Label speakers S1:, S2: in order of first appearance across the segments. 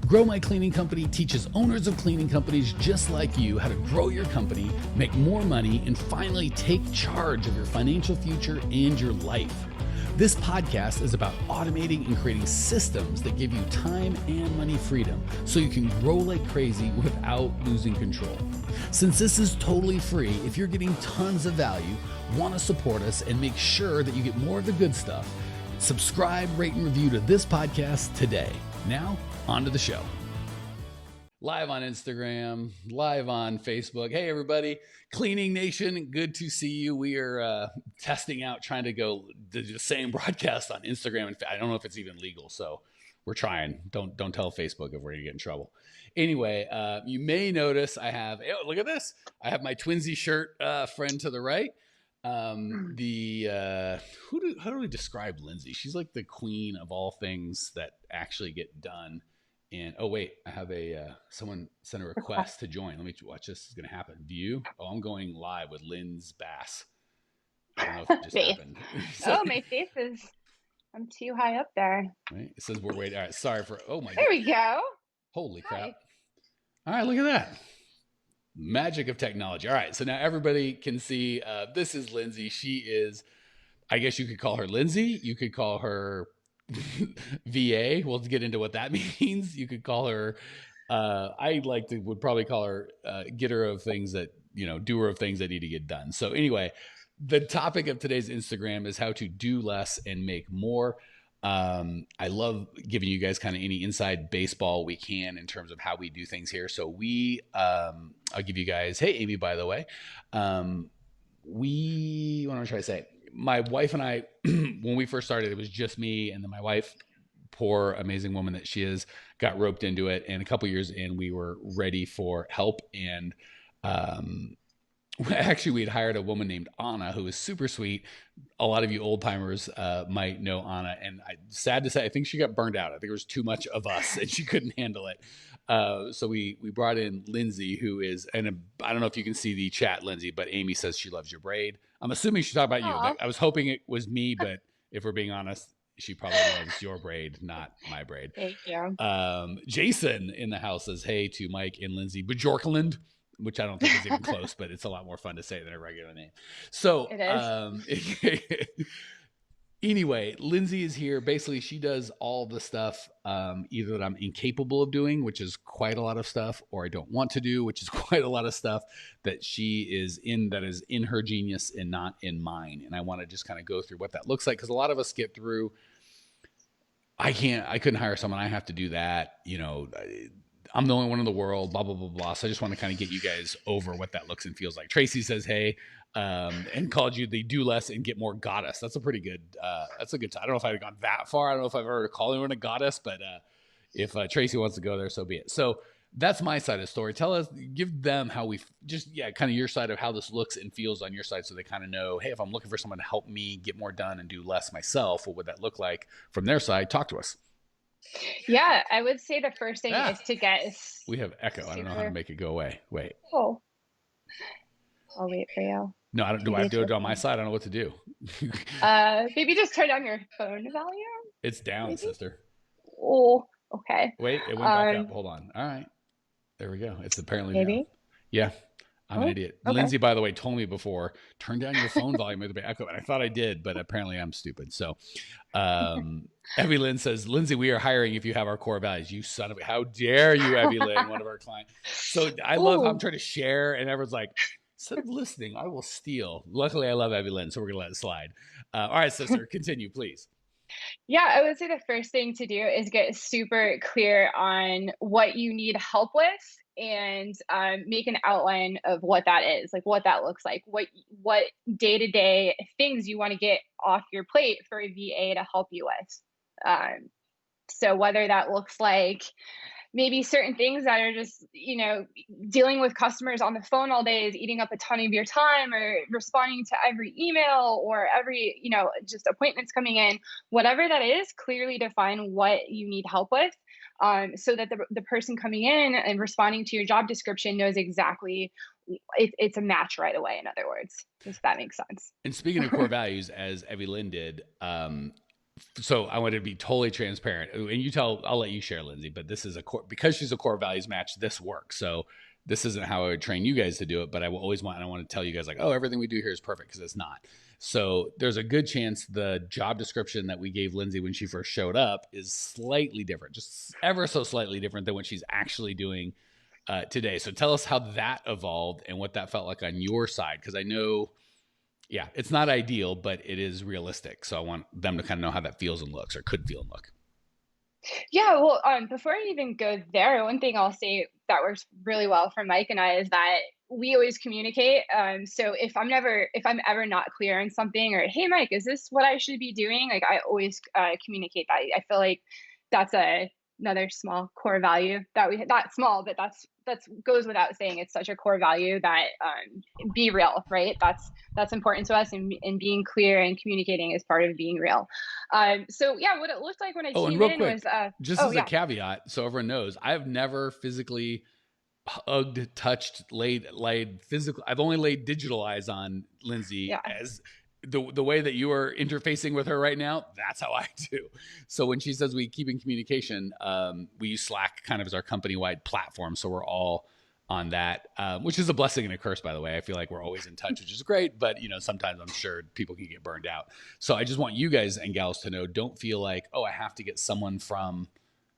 S1: Grow My Cleaning Company teaches owners of cleaning companies just like you how to grow your company, make more money, and finally take charge of your financial future and your life. This podcast is about automating and creating systems that give you time and money freedom so you can grow like crazy without losing control. Since this is totally free, if you're getting tons of value, want to support us, and make sure that you get more of the good stuff, subscribe, rate, and review to this podcast today. Now, on to the show. Live on Instagram, live on Facebook. Hey, everybody. Cleaning Nation, good to see you. We are testing out, trying to go the same broadcast on Instagram. In fact, I don't know if it's even legal, so we're trying. Don't tell Facebook if we're going to get in trouble. Anyway, you may notice I have, oh, look at this. I have my Twinsy shirt friend to the right. How do we describe Lindsay? She's like the queen of all things that actually get done. And oh wait, I have someone sent a request to join. Let me watch this. Is going to happen. View. Oh, I'm going live with Lynn's Bass. I don't know if it just happened.
S2: Oh, my face is. I'm too high up there.
S1: Right. It says we're waiting. All right. Sorry for. Oh my.
S2: There we go.
S1: Holy crap!
S2: Hi.
S1: All right, look at that. Magic of technology. All right, so now everybody can see. This is Lindsay. She is. I guess you could call her Lindsay. You could call her VA. We'll get into what that means. You could call her, would probably call her getter of things that, doer of things that need to get done. So anyway, the topic of today's Instagram is how to do less and make more. I love giving you guys kind of any inside baseball we can in terms of how we do things here. So I'll give you guys, hey, Amy, by the way, what am I trying to say? My wife and I, when we first started, it was just me. And then my wife, poor, amazing woman that she is, got roped into it. And a couple years in, we were ready for help. And actually, we had hired a woman named Anna, who was super sweet. A lot of you old timers might know Anna. And sad to say, I think she got burned out. I think there was too much of us and she couldn't handle it. So we brought in Lindsay, who is, and I don't know if you can see the chat, Lindsay, but Amy says she loves your braid. I'm assuming she's talking about you.
S2: Aww.
S1: I was hoping it was me, but if we're being honest, she probably loves your braid, not my braid.
S2: Thank you.
S1: Jason in the house says, hey to Mike and Lindsay Bajorkland, which I don't think is even close, but it's a lot more fun to say than a regular name. So
S2: it is.
S1: Anyway, Lindsay is here. Basically, she does all the stuff either that I'm incapable of doing, which is quite a lot of stuff, or I don't want to do, which is quite a lot of stuff that she is in, that is in her genius and not in mine. And I want to just kind of go through what that looks like, because a lot of us get through, I couldn't hire someone. I have to do that. I'm the only one in the world, blah, blah, blah, blah. So I just want to kind of get you guys over what that looks and feels like. Tracy says, hey, and called you the do less and get more goddess. That's a pretty good, that's a good time. I don't know if I've gone that far. I don't know if I've ever called anyone a goddess, but if Tracy wants to go there, so be it. So that's my side of the story. Tell us, give them how we kind of your side of how this looks and feels on your side, so they kind of know, hey, if I'm looking for someone to help me get more done and do less myself, what would that look like from their side? Talk to us.
S2: Yeah, I would say the first thing is to get.
S1: We have echo. I don't know how to make it go away. Wait.
S2: Oh, I'll wait for you.
S1: No, I don't. Do I have to do it on my side? I don't know what to do.
S2: Maybe just turn down your phone volume.
S1: It's down, maybe? Sister.
S2: Oh, okay.
S1: Wait, it went back up. Hold on. All right. There we go. It's apparently
S2: maybe.
S1: Down. Yeah. I'm an idiot. Okay. Lindsay, by the way, told me before, turn down your phone volume with the echo. And I thought I did, but apparently I'm stupid. So Evie Lynn says, Lindsay, we are hiring if you have our core values. You son of a, how dare you, Evie Lynn, one of our clients. So I love, I'm trying to share, and everyone's like, instead of listening, I will steal. Luckily, I love Evie Lynn, so we're going to let it slide. All right, sister, continue, please.
S2: Yeah, I would say the first thing to do is get super clear on what you need help with, and make an outline of what that is, like what that looks like, what day-to-day things you want to get off your plate for a VA to help you with. So whether that looks like maybe certain things that are just, dealing with customers on the phone all day is eating up a ton of your time, or responding to every email or every, just appointments coming in, whatever that is, clearly define what you need help with. So that the person coming in and responding to your job description knows exactly it's a match right away. In other words, if that makes sense.
S1: And speaking of core values, as Evie Lynn did, So I want to be totally transparent, and I'll let you share, Lindsay, but this is because she's a core values match, this works. So this isn't how I would train you guys to do it, but I will always I want to tell you guys like, oh, everything we do here is perfect, because it's not. So there's a good chance the job description that we gave Lindsay when she first showed up is slightly different, just ever so slightly different than what she's actually doing today. So tell us how that evolved and what that felt like on your side, because I know, yeah, it's not ideal, but it is realistic. So I want them to kind of know how that feels and looks, or could feel and look.
S2: Yeah, well, before I even go there, one thing I'll say that works really well for Mike and I is that we always communicate. So if I'm ever not clear on something, or hey, Mike, is this what I should be doing? Like I always communicate that. I feel like that's another small core value that we not small, but that's goes without saying. It's such a core value that be real, right? That's important to us, and being clear and communicating is part of being real. So yeah, what it looked like when I
S1: Oh, and
S2: came
S1: real
S2: in was,
S1: quick, just
S2: oh
S1: as a
S2: yeah,
S1: caveat, so everyone knows, I've never physically hugged, touched, laid physical. I've only laid digital eyes on Lindsay,
S2: yeah.
S1: as the way that you are interfacing with her right now. That's how I do. So when she says we keep in communication, we use Slack kind of as our company wide platform. So we're all on that, which is a blessing and a curse, by the way. I feel like we're always in touch, which is great, but sometimes I'm sure people can get burned out. So I just want you guys and gals to know, don't feel like, oh, I have to get someone from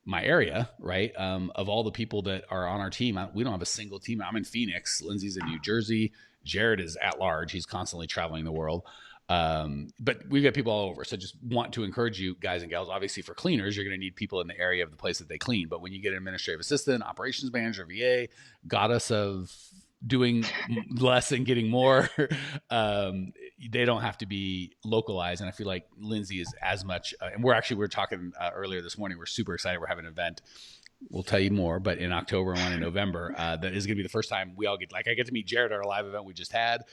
S1: my area, right? Of all the people that are on our team, we don't have a single team. I'm in Phoenix. Lindsay's in New Jersey. Jared is at large. He's constantly traveling the world. But we've got people all over. So just want to encourage you guys and gals, obviously for cleaners, you're going to need people in the area of the place that they clean. But when you get an administrative assistant, operations manager, VA, goddess of doing less and getting more, they don't have to be localized. And I feel like Lindsay is as much, and we were talking earlier this morning, we're super excited. We're having an event. We'll tell you more, but in October and one in November, that is going to be the first time we all I get to meet Jared at our live event we just had.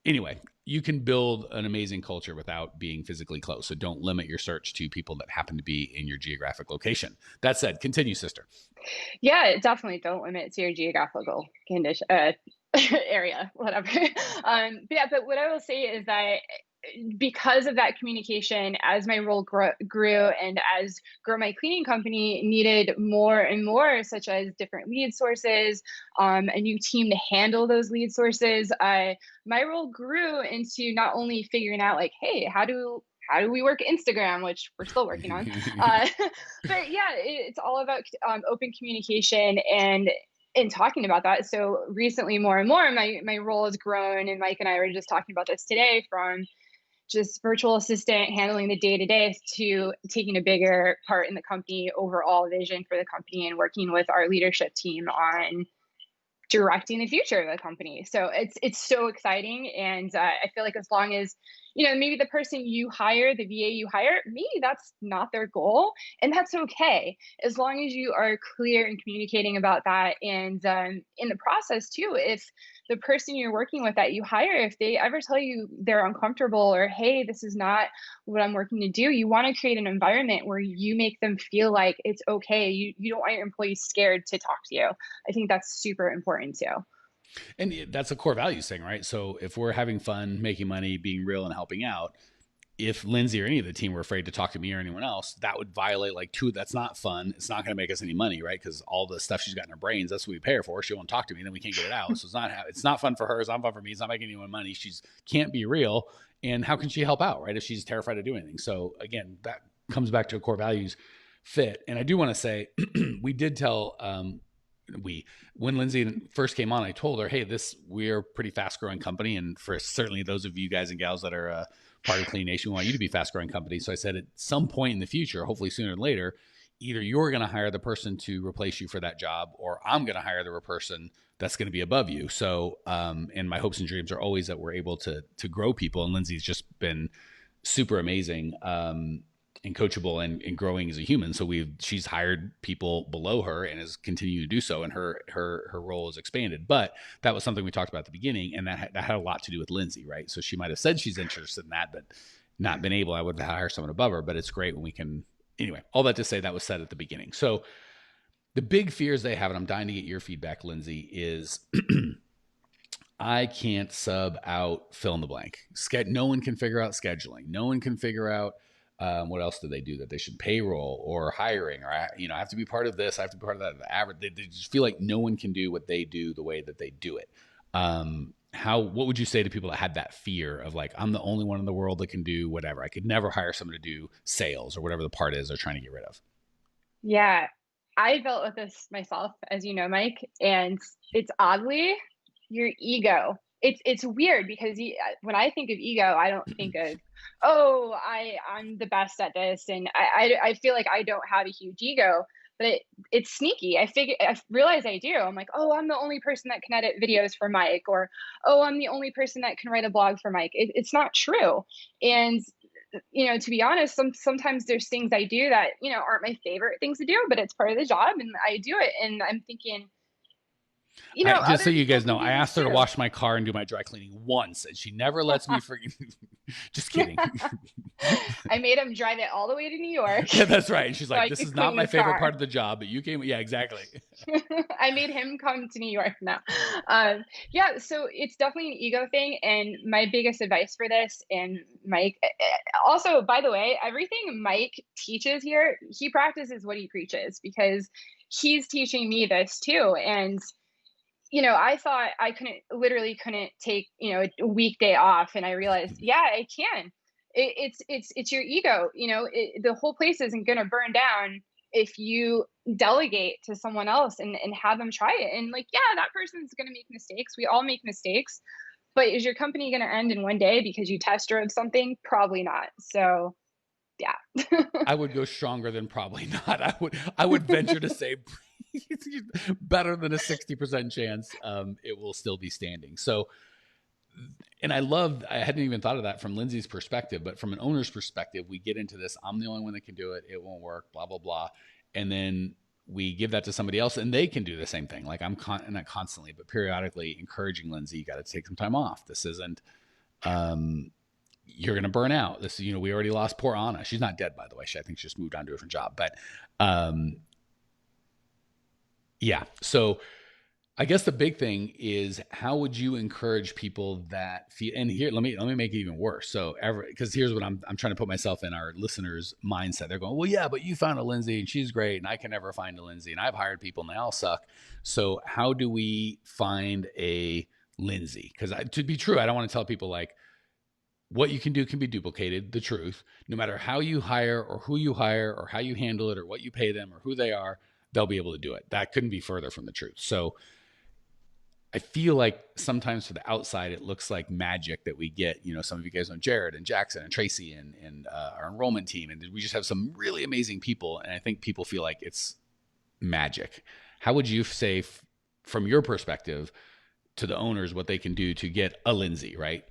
S1: Anyway, you can build an amazing culture without being physically close. So don't limit your search to people that happen to be in your geographic location. That said, continue, sister.
S2: Yeah, definitely don't limit it to your geographical condition, area, whatever. But yeah, but what I will say is that because of that communication, as my role grew, and as Grow My Cleaning Company needed more and more, such as different lead sources, a new team to handle those lead sources, my role grew into not only figuring out like, hey, how do we work Instagram, which we're still working on, but yeah, it's all about open communication and in talking about that. So recently, more and more, my role has grown, and Mike and I were just talking about this today, from just virtual assistant handling the day to day to taking a bigger part in the company overall vision for the company, and working with our leadership team on directing the future of the company. So it's so exciting, and I feel like as long as maybe the person you hire, the VA you hire, maybe that's not their goal, and that's okay, as long as you are clear and communicating about that. And in the process too, if the person you're working with that you hire, if they ever tell you they're uncomfortable, or hey, this is not what I'm working to do, you want to create an environment where you make them feel like it's okay. You don't want your employees scared to talk to you. I think that's super important too.
S1: And that's a core values thing, right? So if we're having fun, making money, being real, and helping out, if Lindsay or any of the team were afraid to talk to me or anyone else, that would violate like two. That's not fun. It's not going to make us any money, right? Because all the stuff she's got in her brains, that's what we pay her for. She won't talk to me, then we can't get it out. So it's not fun for her. It's not fun for me. It's not making anyone money. She's can't be real. And how can she help out, right? If she's terrified of doing anything. So again, that comes back to a core values fit. And I do want to say, we did tell when Lindsay first came on, I told her, hey, we're a pretty fast growing company. And for certainly those of you guys and gals that are part of Clean Nation, we want you to be fast growing company. So I said, at some point in the future, hopefully sooner than later, either you're going to hire the person to replace you for that job, or I'm going to hire the person that's going to be above you. So, and my hopes and dreams are always that we're able to grow people. And Lindsay's just been super amazing. And coachable and growing as a human. So she's hired people below her and is continuing to do so. And her role is expanded, but that was something we talked about at the beginning. And that had a lot to do with Lindsay, right? So she might've said she's interested in that, but not been able. I would hire someone above her, but it's great when we can, anyway, all that to say that was said at the beginning. So the big fears they have, and I'm dying to get your feedback, Lindsay, is I can't sub out fill in the blank. No one can figure out scheduling. No one can figure out What else do they do that they should? Payroll or hiring, or I have to be part of this. I have to be part of that. The average, they just feel like no one can do what they do the way that they do it. What would you say to people that had that fear of like, I'm the only one in the world that can do whatever? I could never hire someone to do sales or whatever the part is they're trying to get rid of.
S2: Yeah, I dealt with this myself, as you know, Mike, and it's oddly your ego. It's weird because when I think of ego, I don't think of, oh, I'm the best at this, and I feel like I don't have a huge ego, but it's sneaky. I realize I do. I'm like, oh, I'm the only person that can edit videos for Mike, or oh, I'm the only person that can write a blog for Mike. It's not true, and to be honest, sometimes there's things I do that, aren't my favorite things to do, but it's part of the job and I do it. And I'm thinking,
S1: Just so
S2: other
S1: you
S2: people
S1: guys
S2: can
S1: know, I
S2: do this
S1: asked her to
S2: too.
S1: wash my car and do my dry cleaning once, and she never lets me forget. Just kidding.
S2: I made him drive it all the way to New York
S1: Yeah, that's right. And she's
S2: so
S1: like,
S2: I
S1: this
S2: could
S1: is not
S2: clean
S1: my
S2: his
S1: favorite
S2: car.
S1: part of the job, but you came. Yeah, exactly.
S2: I made him come to New York now. Yeah, so it's definitely an ego thing. And my biggest advice for this, and Mike, also, by the way, everything Mike teaches here, he practices what he preaches because he's teaching me this too. And I thought I literally couldn't take, a weekday off. And I realized, yeah, I can. It's your ego. The whole place isn't going to burn down if you delegate to someone else and have them try it. And like, yeah, that person's going to make mistakes. We all make mistakes. But is your company going to end in one day because you test drove something? Probably not. So, yeah.
S1: I would go stronger than probably not. I would venture to say better than a 60% chance it will still be standing. So, and I hadn't even thought of that from Lindsay's perspective, but from an owner's perspective, we get into this, I'm the only one that can do it. It won't work, blah, blah, blah. And then we give that to somebody else and they can do the same thing. Like not constantly, but periodically encouraging Lindsay, you got to take some time off. This isn't, you're going to burn out. We already lost poor Anna. She's not dead, by the way. I think she just moved on to a different job, but, yeah. So I guess the big thing is, how would you encourage people that feel, and here, let me make it even worse. So because here's what I'm trying to put myself in our listeners' mindset. They're going, well, yeah, but you found a Lindsay and she's great. And I can never find a Lindsay, and I've hired people and they all suck. So how do we find a Lindsay? Because to be true, I don't want to tell people like, what you can do can be duplicated, the truth. No matter how you hire or who you hire or how you handle it or what you pay them or who they are, they'll be able to do it. That couldn't be further from the truth. So I feel like sometimes to the outside, it looks like magic that we get. Some of you guys know Jared and Jackson and Tracy and our enrollment team. And we just have some really amazing people. And I think people feel like it's magic. How would you say, from your perspective, to the owners, what they can do to get a Lindsay, right?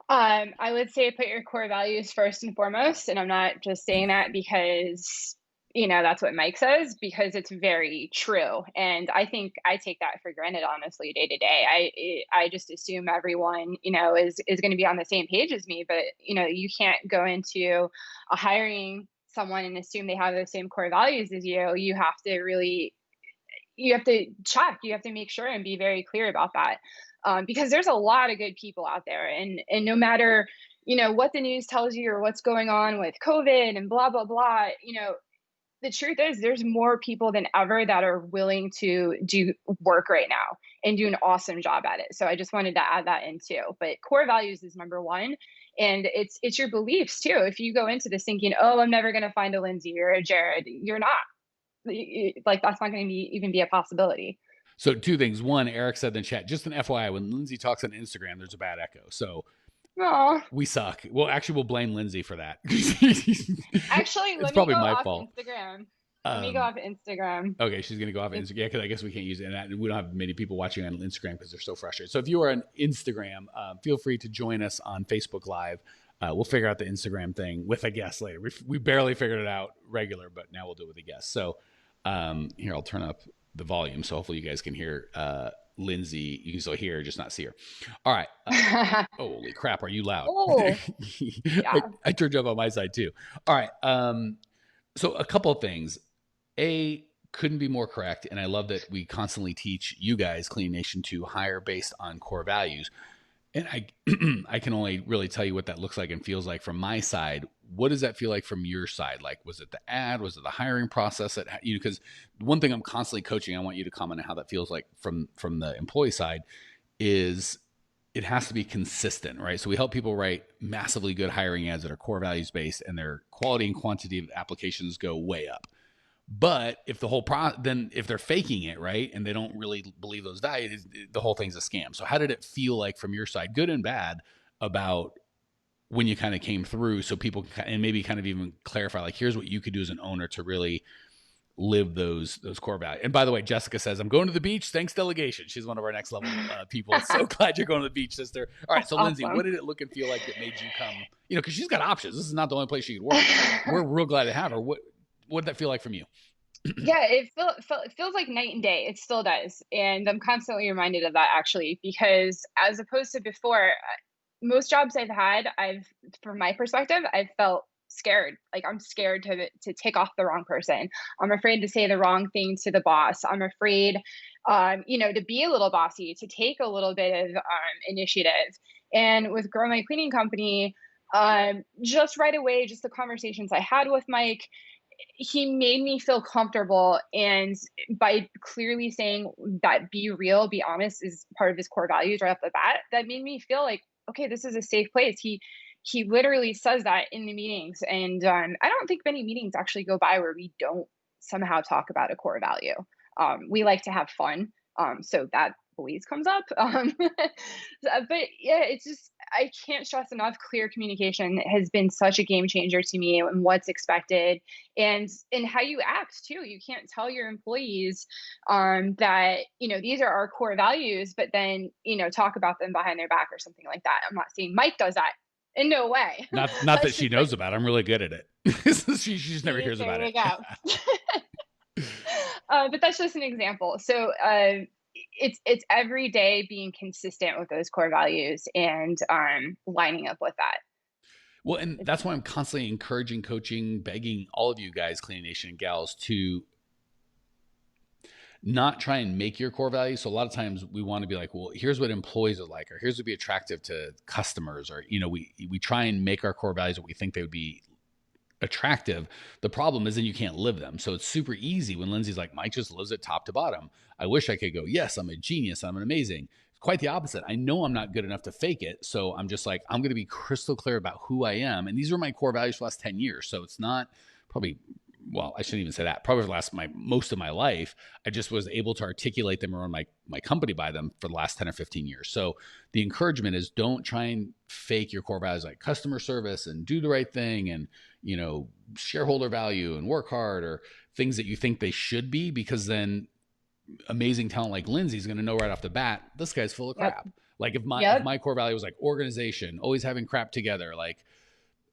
S2: I would say put your core values first and foremost. And I'm not just saying that because, that's what Mike says, because it's very true. And I think I take that for granted, honestly, day to day. I just assume everyone, is going to be on the same page as me. But, you can't go into a hiring someone and assume they have the same core values as you. You have to check, you have to make sure and be very clear about that. Because there's a lot of good people out there, and no matter what the news tells you or what's going on with COVID and blah blah blah, the truth is there's more people than ever that are willing to do work right now and do an awesome job at it. So I just wanted to add that in too. But core values is number one, and it's your beliefs too. If you go into this thinking, oh, I'm never going to find a Lindsay or a Jared, you're not. Like, that's not going to even be a possibility.
S1: So 2 things. One, Eric said in the chat, just an FYI, when Lindsay talks on Instagram, there's a bad echo. So
S2: Aw.
S1: we suck. Well, actually, we'll blame Lindsay for that.
S2: Actually,
S1: It's
S2: let me
S1: probably
S2: go
S1: my
S2: off
S1: fault.
S2: Instagram. Let me go off Instagram.
S1: Okay, she's going to go off Instagram. Yeah, because I guess we can't use it. And we don't have many people watching on Instagram because they're so frustrated. So if you are on Instagram, feel free to join us on Facebook Live. We'll figure out the Instagram thing with a guest later. We barely figured it out regular, but now we'll do it with a guest. So here, I'll turn up the volume. So hopefully you guys can hear Lindsay. You can still hear her, just not see her. All right. Holy crap, are you loud?
S2: Oh, yeah.
S1: I turned you up on my side too. All right. So a couple of things. Couldn't be more correct. And I love that we constantly teach you guys, Clean Nation, to hire based on core values. And I I can only really tell you what that looks like and feels like from my side. What does that feel like from your side? Like, was it the ad? Was it the hiring process? That you because one thing I'm constantly coaching, I want you to comment on how that feels like from the employee side is it has to be consistent, right? So we help people write massively good hiring ads that are core values based and their quality and quantity of applications go way up. But if the whole then if they're faking it, right, and they don't really believe those values, the whole thing's a scam. So how did it feel like from your side, good and bad, about when you kind of came through, so people can, and maybe kind of even clarify, like, here's what you could do as an owner to really live those core values. And by the way, Jessica says, I'm going to the beach. Thanks, delegation. She's one of our next level people. So glad you're going to the beach, sister. All right.
S2: That's
S1: So Lindsay,
S2: awesome.
S1: what did it look and feel like that made you come, because she's got options. This is not the only place she could work. We're real glad to have her. What did that feel like from you?
S2: Yeah, it feels like night and day. It still does. And I'm constantly reminded of that actually, because as opposed to before, most jobs I've had, from my perspective, I've felt scared. Like I'm scared to take off the wrong person. I'm afraid to say the wrong thing to the boss. I'm afraid, to be a little bossy, to take a little bit of initiative. And with Grow My Cleaning Company, just right away, just the conversations I had with Mike, he made me feel comfortable, and by clearly saying that be real, be honest is part of his core values right off the bat, that made me feel like, okay, this is a safe place. He literally says that in the meetings, and I don't think many meetings actually go by where we don't somehow talk about a core value. We like to have fun, so that always comes up. But yeah, it's just I can't stress enough. Clear communication has been such a game changer to me, and what's expected, and how you act too. You can't tell your employees that these are our core values, but then talk about them behind their back or something like that. I'm not saying Mike does that. In no way.
S1: Not that
S2: That's
S1: she
S2: just like,
S1: knows about it. I'm really good at it. She just never
S2: see,
S1: hears
S2: there
S1: about
S2: you
S1: it.
S2: go. But that's just an example. So it's every day being consistent with those core values and lining up with that.
S1: Well, and that's why I'm constantly encouraging, coaching, begging all of you guys, Clean Nation and gals, to not try and make your core values. So a lot of times we want to be like, well, here's what employees are like, or here's what would be attractive to customers, or we try and make our core values what we think they would be attractive. The problem is then you can't live them. So it's super easy when Lindsay's like, Mike just lives it top to bottom. I wish I could go, yes, I'm a genius, I'm an amazing. It's quite the opposite. I know I'm not good enough to fake it. So I'm just like, I'm going to be crystal clear about who I am. And these are my core values for the last 10 years. So it's not probably, well, I shouldn't even say that. Probably for the last most of my life, I just was able to articulate them around my company by them for the last 10 or 15 years. So the encouragement is, don't try and fake your core values like customer service and do the right thing and shareholder value and work hard, or things that you think they should be, because then amazing talent like Lindsay is going to know right off the bat, this guy's full of
S2: Yep.
S1: crap. Like if
S2: Yep.
S1: my core value was like organization, always having crap together, like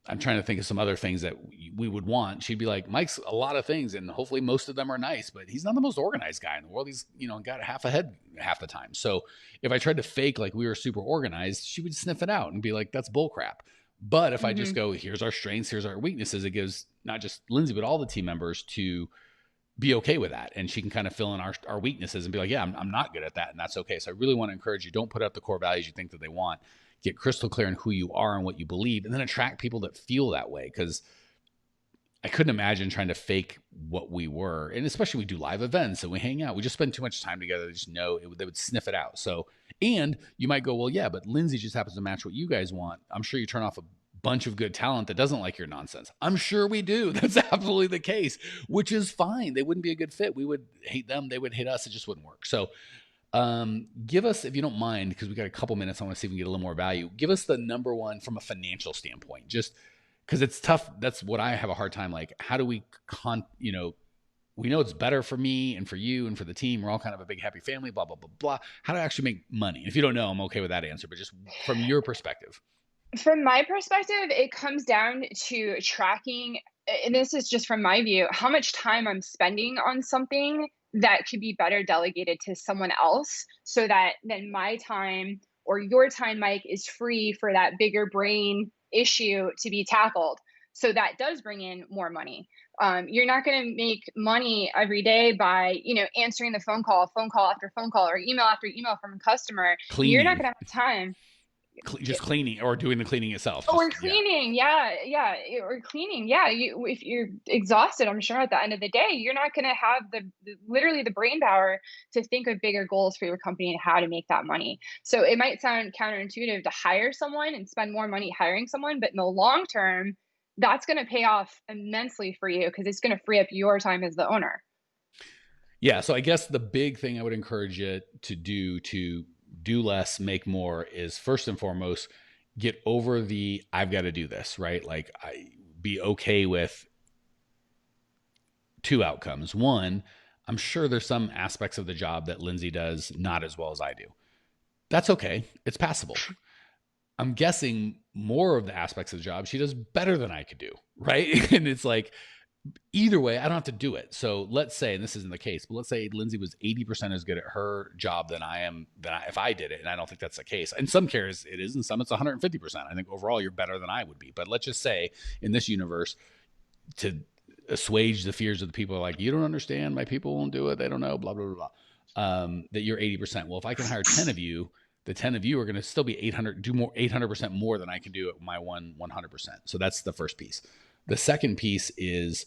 S1: I'm trying to think of some other things that we would want. She'd be like, Mike's a lot of things, and hopefully most of them are nice, but he's not the most organized guy in the world. He's, got half a head half the time. So if I tried to fake like we were super organized, she would sniff it out and be like, that's bull crap. But if I just
S2: Hmm.
S1: go, here's our strengths, here's our weaknesses, it gives not just Lindsay, but all the team members to be okay with that. And she can kind of fill in our weaknesses and be like, yeah, I'm not good at that. And that's okay. So I really want to encourage you, don't put out the core values you think that they want. Get crystal clear on who you are and what you believe, and then attract people that feel that way. Because I couldn't imagine trying to fake what we were. And especially we do live events and we hang out. We just spend too much time together. They just know they would sniff it out. So, and you might go, well, yeah, but Lindsay just happens to match what you guys want. I'm sure you turn off a bunch of good talent that doesn't like your nonsense. I'm sure we do. That's absolutely the case, which is fine. They wouldn't be a good fit. We would hate them. They would hate us. It just wouldn't work. So give us, if you don't mind, because we got a couple minutes, I want to see if we can get a little more value. Give us the number one from a financial standpoint, just because it's tough. That's what I have a hard time. Like, how do we we know it's better for me and for you and for the team. We're all kind of a big happy family, blah, blah, blah, blah. How to actually make money? If you don't know, I'm okay with that answer, but just from your perspective.
S2: From my perspective, it comes down to tracking, and this is just from my view, how much time I'm spending on something that could be better delegated to someone else, so that then my time or your time, Mike, is free for that bigger brain issue to be tackled. So that does bring in more money. You're not going to make money every day by, answering the phone call after phone call, or email after email from a customer. You're not
S1: Cleaning.
S2: going to have time.
S1: just cleaning or doing the cleaning itself.
S2: Or
S1: Just, yeah.
S2: cleaning, yeah, yeah, or cleaning, yeah. If you're exhausted, I'm sure at the end of the day, you're not going to have literally the brain power to think of bigger goals for your company and how to make that money. So it might sound counterintuitive to hire someone and spend more money hiring someone, but in the long term, that's going to pay off immensely for you because it's going to free up your time as the owner.
S1: Yeah. So I guess the big thing I would encourage you to do less, make more is first and foremost, get over the I've got to do this, right? Like be okay with two outcomes. One, I'm sure there's some aspects of the job that Lindsay does not as well as I do. That's okay. It's passable. I'm guessing more of the aspects of the job she does better than I could do, right? And it's like, either way, I don't have to do it. So let's say, and this isn't the case, but let's say Lindsay was 80% as good at her job than I am if I did it. And I don't think that's the case. In some cases it is, in some it's 150%. I think overall you're better than I would be. But let's just say in this universe, to assuage the fears of the people like, you don't understand, my people won't do it, they don't know, blah, blah, blah, blah. That you're 80%. Well, if I can hire 10 of you, the 10 of you are going to still be 800% more than I can do at my 100%. So that's the first piece. The second piece is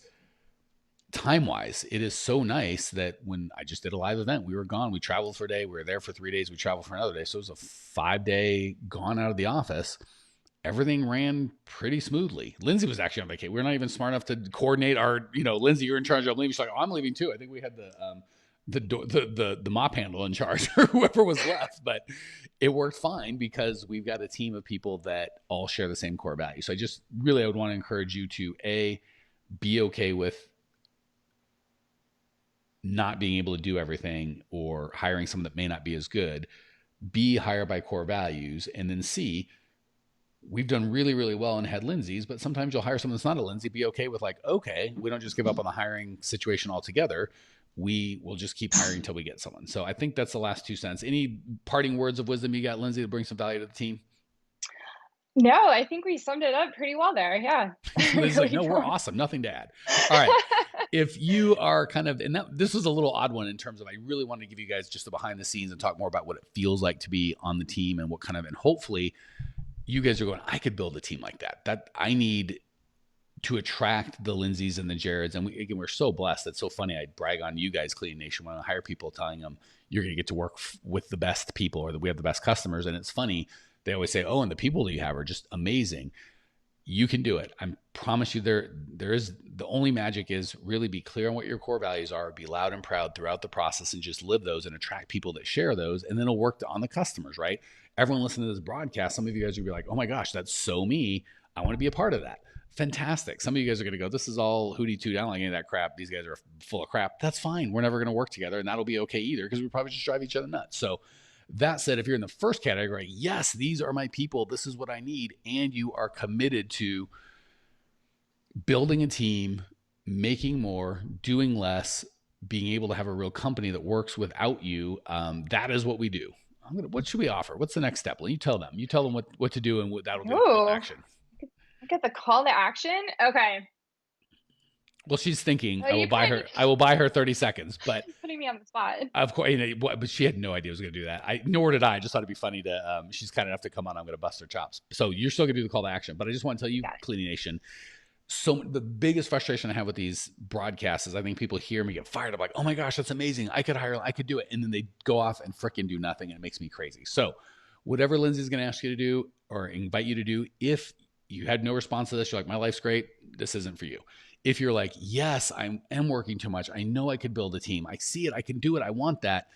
S1: time-wise. It is so nice that when I just did a live event, we were gone. We traveled for a day. We were there for 3 days. We traveled for another day. So it was a 5-day gone out of the office. Everything ran pretty smoothly. Lindsay was actually on vacation. We're not even smart enough to coordinate our, Lindsay, you're in charge of leaving. She's like, oh, I'm leaving too. I think we had the mop handle in charge or whoever was left, but it worked fine because we've got a team of people that all share the same core value. So I would want to encourage you to be okay with not being able to do everything or hiring someone that may not be as good. B, hire by core values. And then C, we've done really, really well and had Lindsay's, but sometimes you'll hire someone that's not a Lindsay. Be okay with like, okay, we don't just give up on the hiring situation altogether. We will just keep hiring until we get someone. So I think that's the last 2 cents. Any parting words of wisdom you got, Lindsay, to bring some value to the team?
S2: No, I think we summed it up pretty well there. Yeah.
S1: Lindsay's like, no, we're awesome. Nothing to add. All right. If you are kind of, and this was a little odd one in terms of, I really wanted to give you guys just the behind the scenes and talk more about what it feels like to be on the team and what kind of, and hopefully you guys are going, I could build a team like that. That I need to attract the Lindsays and the Jareds. And we're so blessed. That's so funny. I brag on you guys, Cleaning Nation, when I hire people, telling them you're going to get to work with the best people or that we have the best customers. And it's funny. They always say, oh, and the people that you have are just amazing. You can do it. I promise you there is, the only magic is really be clear on what your core values are, be loud and proud throughout the process and just live those and attract people that share those. And then it'll work on the customers, right? Everyone listening to this broadcast, some of you guys will be like, oh my gosh, that's so me. I want to be a part of that. Fantastic. Some of you guys are going to go, this is all hootie toot. I don't like any of that crap. These guys are full of crap. That's fine. We're never going to work together and that'll be okay either because we probably just drive each other nuts. So that said, if you're in the first category, yes, these are my people. This is what I need. And you are committed to building a team, making more, doing less, being able to have a real company that works without you. That is what we do. What should we offer? What's the next step? Well, you tell them what to do and that'll be action.
S2: I get the call to action. Okay.
S1: Well, she's thinking I will buy her 30 seconds, but
S2: she's putting me on the spot.
S1: Of course, but she had no idea I was going to do that. Nor did I. I just thought it'd be funny to, she's kind enough to come on. I'm going to bust her chops. So you're still going to do the call to action, but I just want to tell you, Cleaning Nation. So the biggest frustration I have with these broadcasts is I think people hear me get fired up like, oh my gosh, that's amazing. I could do it. And then they go off and fricking do nothing. And it makes me crazy. So whatever Lindsay's going to ask you to do or invite you to do, if you had no response to this, you're like, my life's great, this isn't for you. If you're like, yes, I am working too much. I know I could build a team. I see it. I can do it. I want that.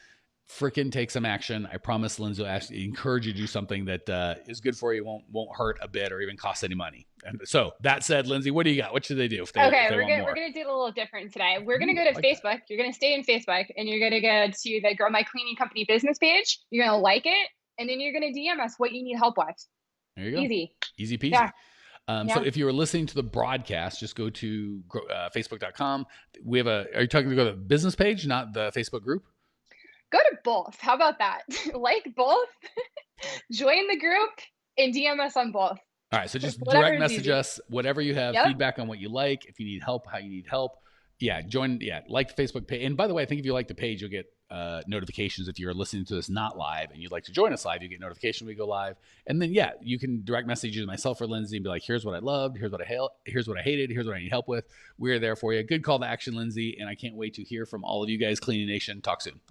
S1: Frickin' take some action. I promise Lindsay will encourage you to do something that is good for you, won't hurt a bit or even cost any money. And so that said, Lindsay, what do you got? What should they do?
S2: We're going to do it a little different today. We're going to go to Facebook. You're going to stay in Facebook and you're going to go to the Grow My Cleaning Company business page. You're going to like it. And then you're going to DM us what you need help with.
S1: There you go. Easy peasy.
S2: Yeah.
S1: So if you were listening to the broadcast, just go to facebook.com. We have are you talking to go to the business page, not the Facebook group?
S2: Go to both. How about that? Like both, join the group and DM us on both.
S1: All right. So just direct message us, whatever you have, feedback on what you like. If you need help, how you need help. Yeah. Join. Yeah. Like the Facebook page. And by the way, I think if you like the page, you'll get notifications if you're listening to this not live and you'd like to join us live. You get notification when we go live. And then, yeah, you can direct message either myself or Lindsay and be like, here's what I loved, here's what I hated, here's what I need help with. We're there for you. Good call to action, Lindsay. And I can't wait to hear from all of you guys, Cleaning Nation. Talk soon.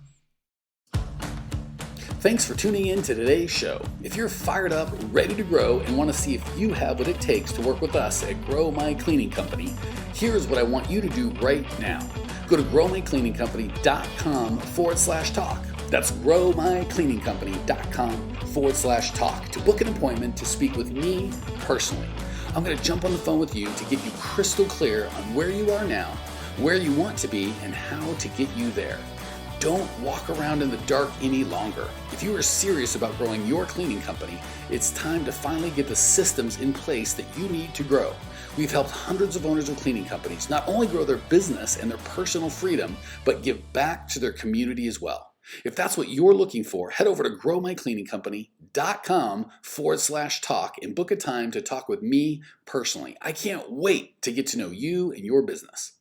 S1: Thanks for tuning in to today's show. If you're fired up, ready to grow, and want to see if you have what it takes to work with us at Grow My Cleaning Company, here's what I want you to do right now. Go to growmycleaningcompany.com/talk. That's growmycleaningcompany.com/talk to book an appointment to speak with me personally. I'm going to jump on the phone with you to get you crystal clear on where you are now, where you want to be, and how to get you there. Don't walk around in the dark any longer. If you are serious about growing your cleaning company, it's time to finally get the systems in place that you need to grow. We've helped hundreds of owners of cleaning companies not only grow their business and their personal freedom, but give back to their community as well. If that's what you're looking for, head over to growmycleaningcompany.com/talk and book a time to talk with me personally. I can't wait to get to know you and your business.